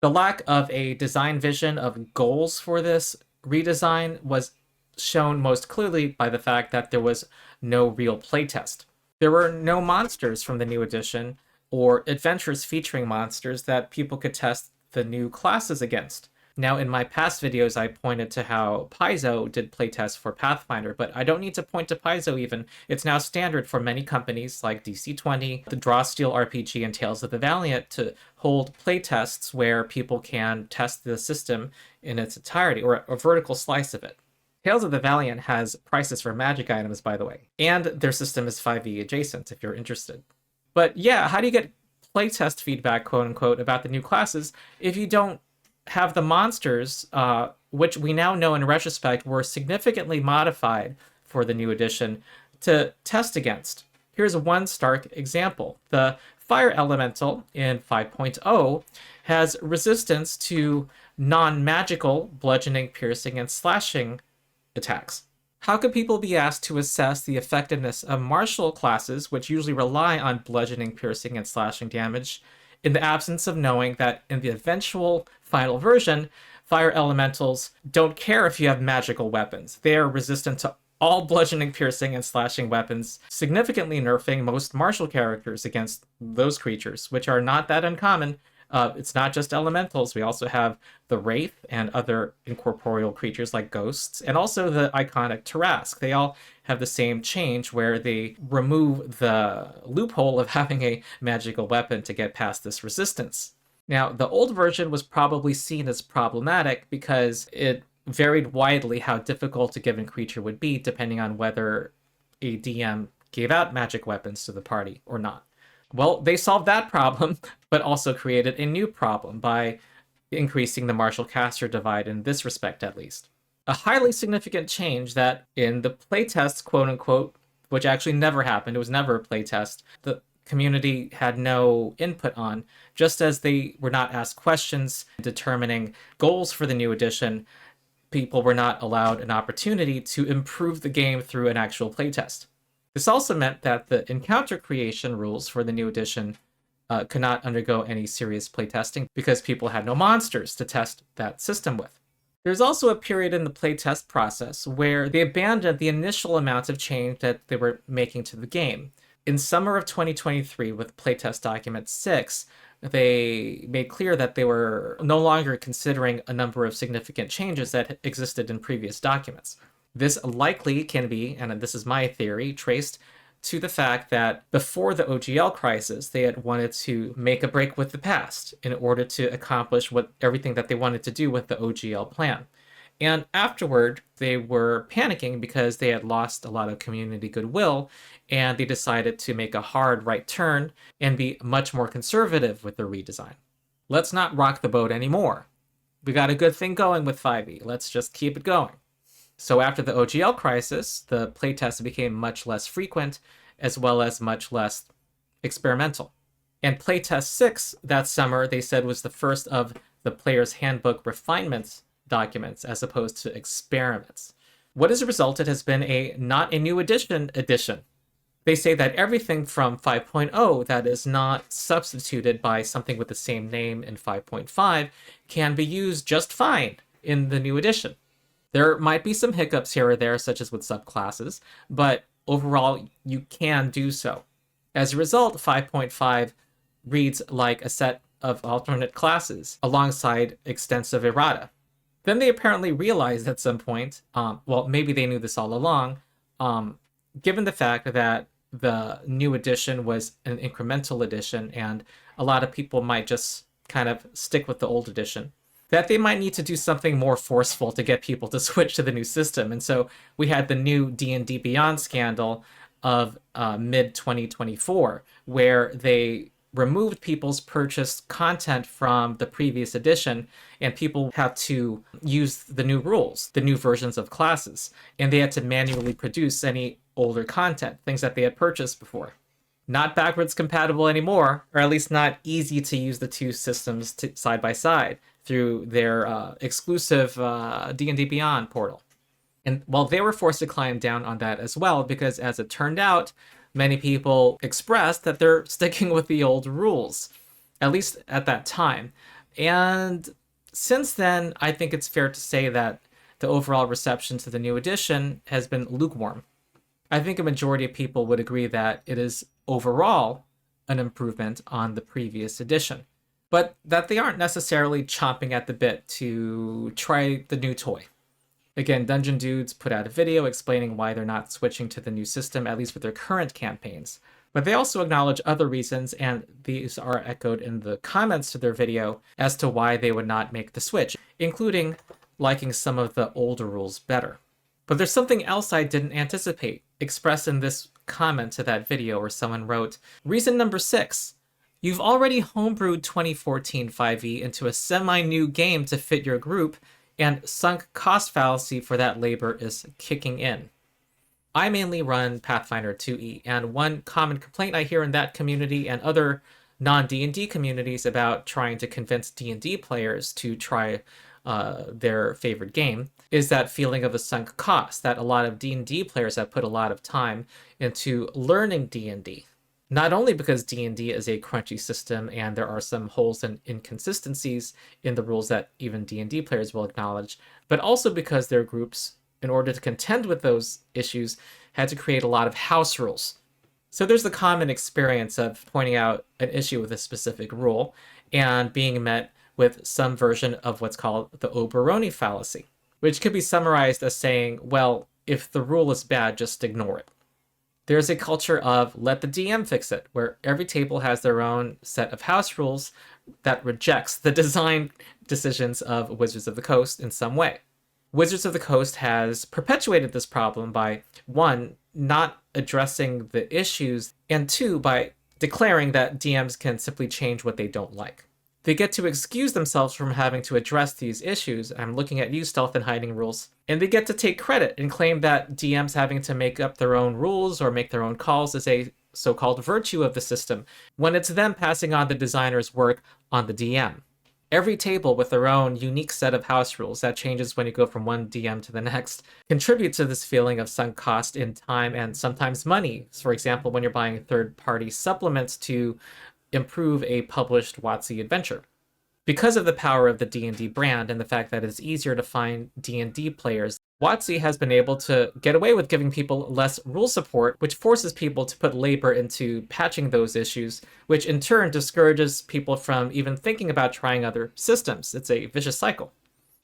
The lack of a design vision of goals for this redesign was shown most clearly by the fact that there was no real playtest. There were no monsters from the new edition or adventures featuring monsters that people could test the new classes against. Now, in my past videos, I pointed to how Paizo did playtests for Pathfinder, but I don't need to point to Paizo even. It's now standard for many companies like DC20, the Drawsteel RPG, and Tales of the Valiant to hold playtests where people can test the system in its entirety, or a vertical slice of it. Tales of the Valiant has prices for magic items, by the way, and their system is 5e adjacent if you're interested. But yeah, how do you get playtest feedback, quote unquote, about the new classes if you don't have the monsters, which we now know in retrospect were significantly modified for the new edition, to test against. Here's one stark example. The Fire Elemental in 5.0 has resistance to non-magical bludgeoning, piercing, and slashing attacks. How could people be asked to assess the effectiveness of martial classes, which usually rely on bludgeoning, piercing, and slashing damage, in the absence of knowing that in the eventual final version, Fire Elementals don't care if you have magical weapons. They are resistant to all bludgeoning, piercing, and slashing weapons, significantly nerfing most martial characters against those creatures, which are not that uncommon. It's not just elementals. We also have the Wraith and other incorporeal creatures like ghosts, and also the iconic Tarask. They all have the same change where they remove the loophole of having a magical weapon to get past this resistance. Now, the old version was probably seen as problematic because it varied widely how difficult a given creature would be depending on whether a DM gave out magic weapons to the party or not. Well, they solved that problem, but also created a new problem by increasing the martial caster divide in this respect, at least. A highly significant change that in the playtest, quote unquote, which actually never happened, it was never a playtest, the community had no input on, just as they were not asked questions determining goals for the new edition. People were not allowed an opportunity to improve the game through an actual playtest. This also meant that the encounter creation rules for the new edition could not undergo any serious playtesting because people had no monsters to test that system with. There's also a period in the playtest process where they abandoned the initial amount of change that they were making to the game. In summer of 2023, with playtest document 6, they made clear that they were no longer considering a number of significant changes that existed in previous documents. This likely can be, and this is my theory, traced to the fact that before the OGL crisis, they had wanted to make a break with the past in order to accomplish everything that they wanted to do with the OGL plan. And afterward, they were panicking because they had lost a lot of community goodwill, and they decided to make a hard right turn and be much more conservative with their redesign. Let's not rock the boat anymore. We got a good thing going with 5e. Let's just keep it going. So after the OGL crisis, the playtests became much less frequent, as well as much less experimental. And playtest 6 that summer, they said, was the first of the player's handbook refinements documents as opposed to experiments. What has resulted has been a not a new edition. They say that everything from 5.0 that is not substituted by something with the same name in 5.5 can be used just fine in the new edition. There might be some hiccups here or there, such as with subclasses, but overall, you can do so. As a result, 5.5 reads like a set of alternate classes alongside extensive errata. Then they apparently realized at some point, well, maybe they knew this all along, given the fact that the new edition was an incremental edition and a lot of people might just kind of stick with the old edition, that they might need to do something more forceful to get people to switch to the new system. And so we had the new D&D Beyond scandal of mid-2024, where they removed people's purchased content from the previous edition, and people had to use the new rules, the new versions of classes, and they had to manually produce any older content, things that they had purchased before. Not backwards compatible anymore, or at least not easy to use the two systems side by side through their exclusive D&D Beyond portal. And well, they were forced to climb down on that as well, because as it turned out, many people expressed that they're sticking with the old rules, at least at that time. And since then, I think it's fair to say that the overall reception to the new edition has been lukewarm. I think a majority of people would agree that it is overall an improvement on the previous edition, but that they aren't necessarily chomping at the bit to try the new toy. Again, Dungeon Dudes put out a video explaining why they're not switching to the new system, at least with their current campaigns. But they also acknowledge other reasons, and these are echoed in the comments to their video as to why they would not make the switch, including liking some of the older rules better. But there's something else I didn't anticipate, expressed in this comment to that video where someone wrote, "Reason number 6, You've already homebrewed 2014 5e into a semi-new game to fit your group, and sunk cost fallacy for that labor is kicking in. I mainly run Pathfinder 2e, and one common complaint I hear in that community and other non-D&D communities about trying to convince D&D players to try their favorite game is that feeling of a sunk cost, that a lot of D&D players have put a lot of time into learning D&D. Not only because D&D is a crunchy system and there are some holes and inconsistencies in the rules that even D&D players will acknowledge, but also because their groups, in order to contend with those issues, had to create a lot of house rules. So there's the common experience of pointing out an issue with a specific rule and being met with some version of what's called the Oberoni fallacy, which could be summarized as saying, well, if the rule is bad, just ignore it. There's a culture of let the DM fix it, where every table has their own set of house rules that rejects the design decisions of Wizards of the Coast in some way. Wizards of the Coast has perpetuated this problem by, 1, not addressing the issues, and 2, by declaring that DMs can simply change what they don't like. They get to excuse themselves from having to address these issues. I'm looking at you, Stealth and Hiding rules. And they get to take credit and claim that DMs having to make up their own rules or make their own calls is a so-called virtue of the system, when it's them passing on the designer's work on the DM. Every table with their own unique set of house rules that changes when you go from one DM to the next contributes to this feeling of sunk cost in time and sometimes money. For example, when you're buying third-party supplements to improve a published WOTC adventure. Because of the power of the D&D brand and the fact that it's easier to find D&D players, WOTC has been able to get away with giving people less rule support, which forces people to put labor into patching those issues, which in turn discourages people from even thinking about trying other systems. It's a vicious cycle.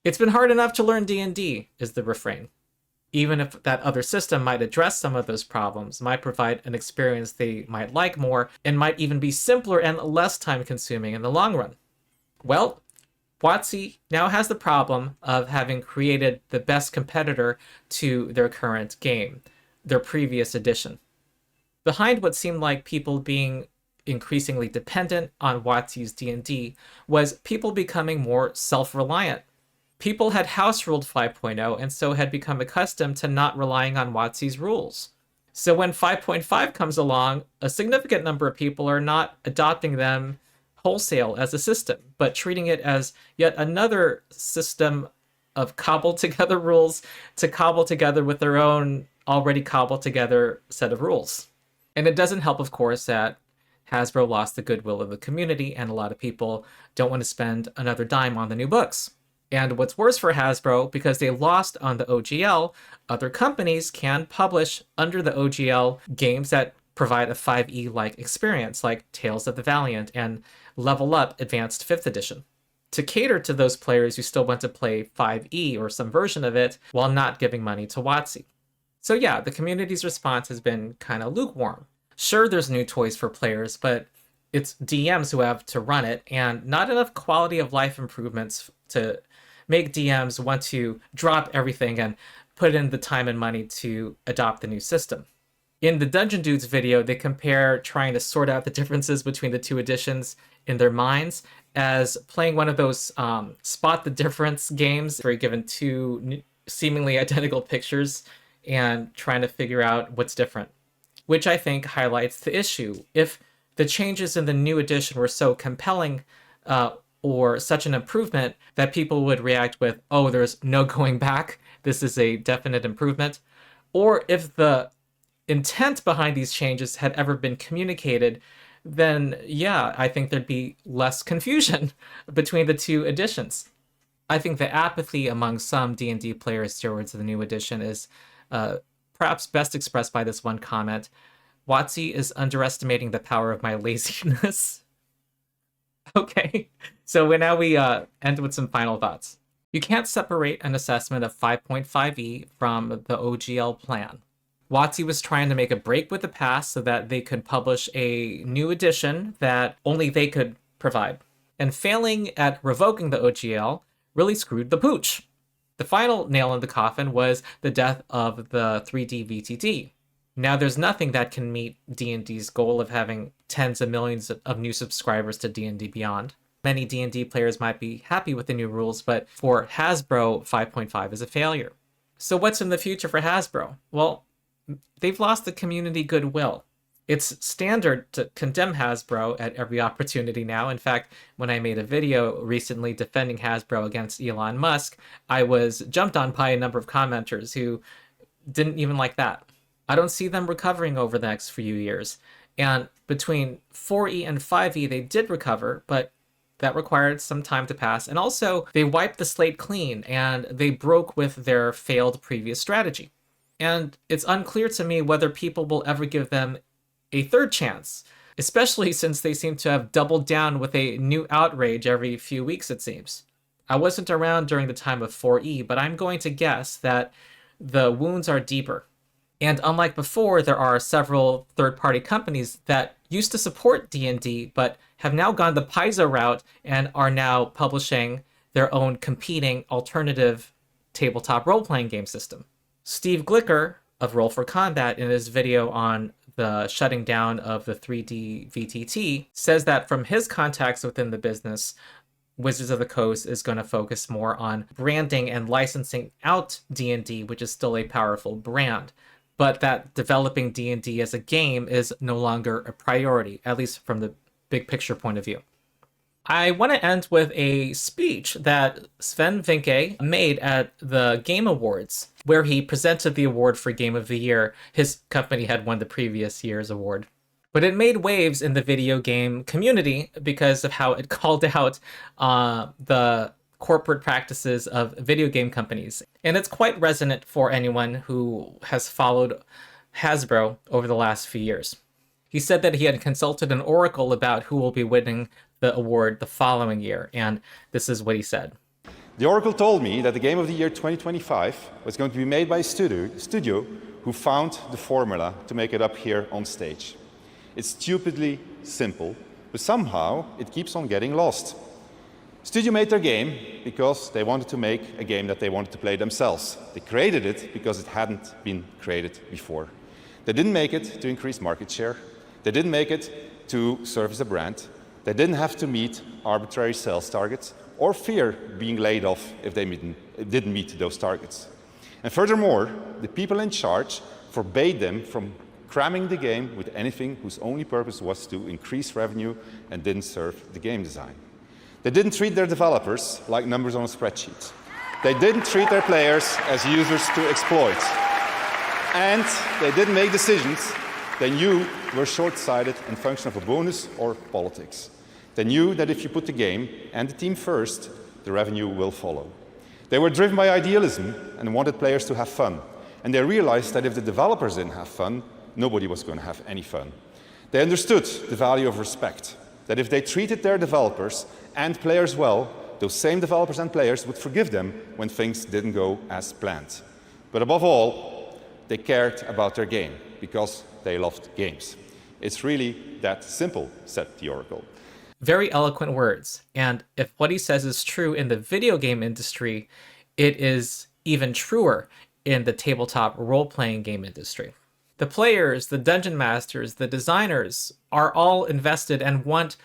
It's been hard enough to learn D&D, is the refrain. Even if that other system might address some of those problems, might provide an experience they might like more, and might even be simpler and less time-consuming in the long run. Well, WOTC now has the problem of having created the best competitor to their current game, their previous edition. Behind what seemed like people being increasingly dependent on WOTC's D&D was people becoming more self-reliant. People had house-ruled 5.0 and so had become accustomed to not relying on WOTC's rules. So when 5.5 comes along, a significant number of people are not adopting them wholesale as a system, but treating it as yet another system of cobbled together rules to cobble together with their own already cobbled together set of rules. And it doesn't help, of course, that Hasbro lost the goodwill of the community and a lot of people don't want to spend another dime on the new books. And what's worse for Hasbro, because they lost on the OGL, other companies can publish under the OGL games that provide a 5e-like experience, like Tales of the Valiant and Level Up Advanced 5th Edition, to cater to those players who still want to play 5e or some version of it while not giving money to WOTC. So yeah, the community's response has been kind of lukewarm. Sure, there's new toys for players, but it's DMs who have to run it, and not enough quality of life improvements to make DMs want to drop everything and put in the time and money to adopt the new system. In the Dungeon Dudes video, they compare trying to sort out the differences between the two editions in their minds as playing one of those spot the difference games where you're given two seemingly identical pictures and trying to figure out what's different, which I think highlights the issue. If the changes in the new edition were so compelling or such an improvement that people would react with, oh, there's no going back, this is a definite improvement, or if the intent behind these changes had ever been communicated, then yeah, I think there'd be less confusion between the two editions. I think the apathy among some D&D players towards the new edition is perhaps best expressed by this one comment: WOTC is underestimating the power of my laziness. Okay, so now we end with some final thoughts. You can't separate an assessment of 5.5e from the OGL plan. WOTC was trying to make a break with the past so that they could publish a new edition that only they could provide. And failing at revoking the OGL really screwed the pooch. The final nail in the coffin was the death of the 3D VTD. Now there's nothing that can meet D&D's goal of having tens of millions of new subscribers to D&D Beyond. Many D&D players might be happy with the new rules, but for Hasbro, 5.5 is a failure. So what's in the future for Hasbro? Well, they've lost the community goodwill. It's standard to condemn Hasbro at every opportunity now. In fact, when I made a video recently defending Hasbro against Elon Musk, I was jumped on by a number of commenters who didn't even like that. I don't see them recovering over the next few years. And between 4E and 5E, they did recover, but that required some time to pass. And also, they wiped the slate clean, and they broke with their failed previous strategy. And it's unclear to me whether people will ever give them a third chance, especially since they seem to have doubled down with a new outrage every few weeks, it seems. I wasn't around during the time of 4E, but I'm going to guess that the wounds are deeper. And unlike before, there are several third-party companies that used to support D&D, but have now gone the Paizo route and are now publishing their own competing alternative tabletop role-playing game system. Steve Glicker of Roll for Combat, in his video on the shutting down of the 3D VTT, says that from his contacts within the business, Wizards of the Coast is going to focus more on branding and licensing out D&D, which is still a powerful brand, but that developing D&D as a game is no longer a priority, at least from the big picture point of view. I want to end with a speech that Swen Vincke made at the Game Awards, where he presented the award for Game of the Year. His company had won the previous year's award. But it made waves in the video game community because of how it called out the corporate practices of video game companies. And it's quite resonant for anyone who has followed Hasbro over the last few years. He said that he had consulted an oracle about who will be winning the award the following year, and this is what he said. The oracle told me that the Game of the Year 2025 was going to be made by a studio who found the formula to make it up here on stage. It's stupidly simple, but somehow it keeps on getting lost. Studio made their game because they wanted to make a game that they wanted to play themselves. They created it because it hadn't been created before. They didn't make it to increase market share. They didn't make it to serve as a brand. They didn't have to meet arbitrary sales targets or fear being laid off if they didn't meet those targets. And furthermore, the people in charge forbade them from cramming the game with anything whose only purpose was to increase revenue and didn't serve the game design. They didn't treat their developers like numbers on a spreadsheet. They didn't treat their players as users to exploit. And they didn't make decisions they knew were short-sighted and function of a bonus or politics. They knew that if you put the game and the team first, the revenue will follow. They were driven by idealism and wanted players to have fun. And they realized that if the developers didn't have fun, nobody was going to have any fun. They understood the value of respect, that if they treated their developers and players well, those same developers and players would forgive them when things didn't go as planned. But above all, they cared about their game because they loved games. It's really that simple, said the oracle. Very eloquent words. And if what he says is true in the video game industry, it is even truer in the tabletop role-playing game industry. The players, the dungeon masters, the designers are all invested and want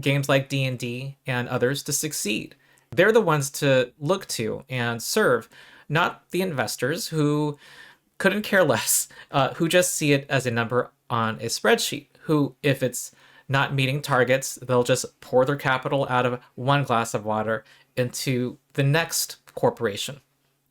games like D&D and others to succeed. They're the ones to look to and serve, not the investors who couldn't care less, who just see it as a number on a spreadsheet, who, if it's not meeting targets, they'll just pour their capital out of one glass of water into the next corporation.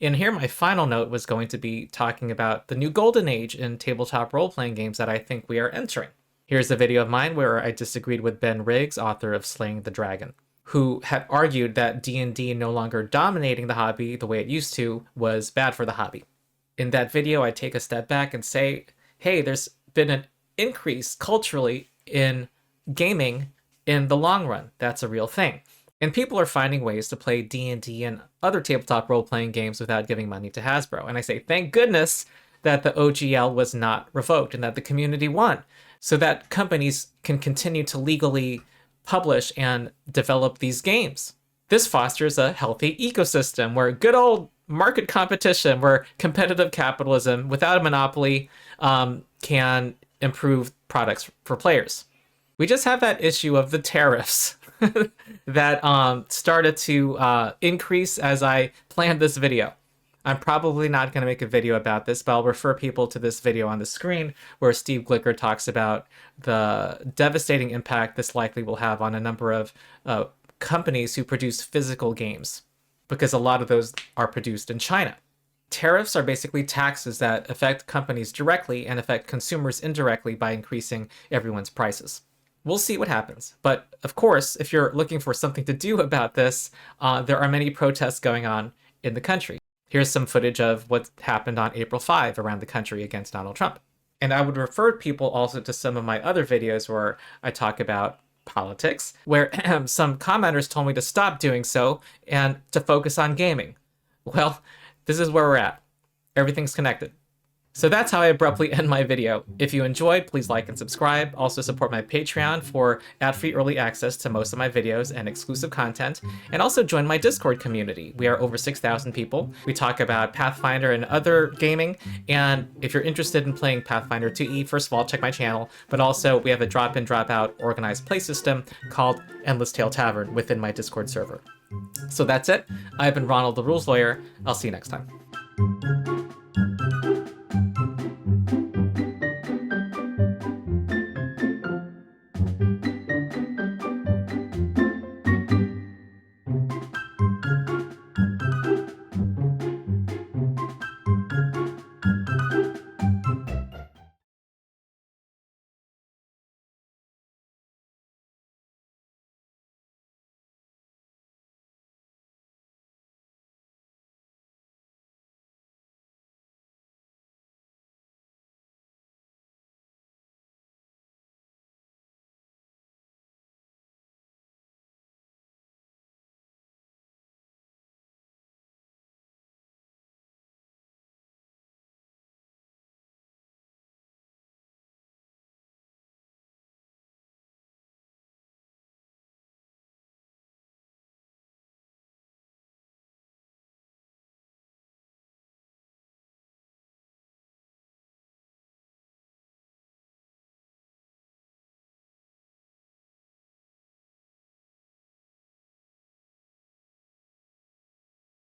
And here my final note was going to be talking about the new golden age in tabletop role-playing games that I think we are entering. Here's a video of mine where I disagreed with Ben Riggs, author of Slaying the Dragon, who had argued that D&D no longer dominating the hobby the way it used to was bad for the hobby. In that video, I take a step back and say, hey, there's been an increase culturally in gaming in the long run. That's a real thing. And people are finding ways to play D&D and other tabletop role-playing games without giving money to Hasbro. And I say, thank goodness that the OGL was not revoked and that the community won, so that companies can continue to legally publish and develop these games. This fosters a healthy ecosystem where good old market competition, where competitive capitalism without a monopoly can improve products for players. We just have that issue of the tariffs that started to increase as I planned this video. I'm probably not going to make a video about this, but I'll refer people to this video on the screen where Steve Glicker talks about the devastating impact this likely will have on a number of companies who produce physical games, because a lot of those are produced in China. Tariffs are basically taxes that affect companies directly and affect consumers indirectly by increasing everyone's prices. We'll see what happens. But of course, if you're looking for something to do about this, there are many protests going on in the country. Here's some footage of what happened on April 5 around the country against Donald Trump. And I would refer people also to some of my other videos where I talk about politics, where some commenters told me to stop doing so and to focus on gaming. Well, this is where we're at. Everything's connected. So that's how I abruptly end my video. If you enjoyed, please like and subscribe. Also support my Patreon for ad-free early access to most of my videos and exclusive content. And also join my Discord community. We are over 6,000 people. We talk about Pathfinder and other gaming. And if you're interested in playing Pathfinder 2e, first of all, check my channel. But also we have a drop-in, drop-out organized play system called Endless Tale Tavern within my Discord server. So that's it. I've been Ronald the Rules Lawyer. I'll see you next time.